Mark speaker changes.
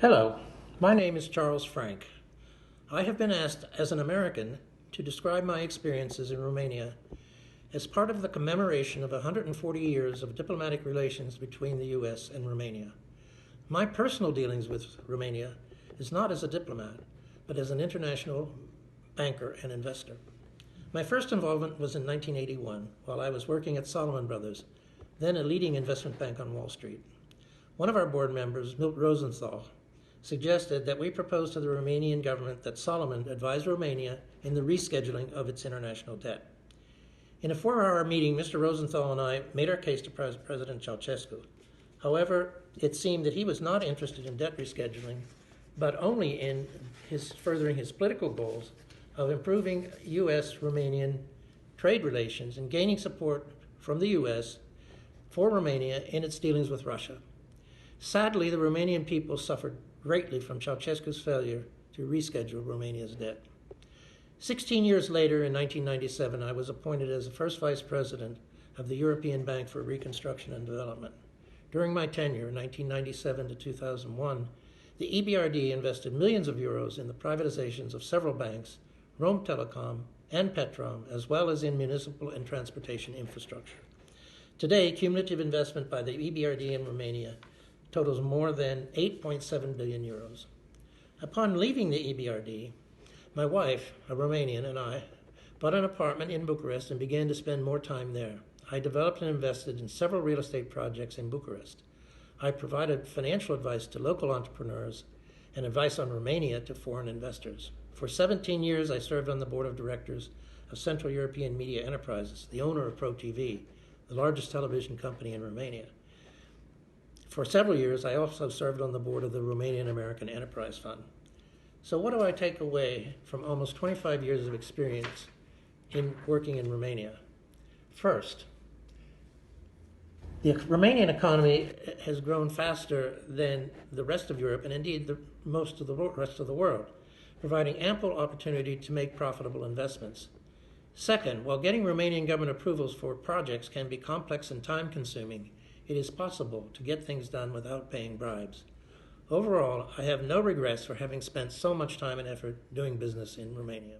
Speaker 1: Hello, my name is Charles Frank. I have been asked as an American to describe my experiences in Romania as part of the commemoration of 140 years of diplomatic relations between the US and Romania. My personal dealings with Romania is not as a diplomat, but as an international banker and investor. My first involvement was in 1981 while I was working at Salomon Brothers, then a leading investment bank on Wall Street. One of our board members, Milt Rosenthal, suggested that we propose to the Romanian government that Salomon advise Romania in the rescheduling of its international debt. In a 4-hour meeting, Mr. Rosenthal and I made our case to President 𝐲𝐿𝐵𝐻. However, it seemed that he was not interested in debt rescheduling, but only in furthering his political goals of improving US-Romanian trade relations and gaining support from the US for Romania in its dealings with Russia. Sadly, the Romanian people suffered greatly from 𝐲𝐿𝐵𝐻's failure to reschedule Romania's debt. 16 years later, in 1997, I was appointed as the first vice president of the European Bank for Reconstruction and Development. During my tenure, 1997 to 2001, the EBRD invested millions of euros in the privatizations of several banks, Rome Telecom and Petrom, as well as in municipal and transportation infrastructure. Today, cumulative investment by the EBRD in Romania totals more than 8.7 billion euros. Upon leaving the EBRD, my wife, a Romanian, and I bought an apartment in Bucharest and began to spend more time there. I developed and invested in several real estate projects in Bucharest. I provided financial advice to local entrepreneurs and advice on Romania to foreign investors. For 17 years, I served on the board of directors of Central European Media Enterprises, the owner of ProTV, the largest television company in Romania. For several years, I also served on the board of the Romanian-American Enterprise Fund. So what do I take away from almost 25 years of experience in working in Romania? First, the Romanian economy has grown faster than the rest of Europe and indeed most of the rest of the world, providing ample opportunity to make profitable investments. Second, while getting Romanian government approvals for projects can be complex and time-consuming, it is possible to get things done without paying bribes. Overall, I have no regrets for having spent so much time and effort doing business in Romania.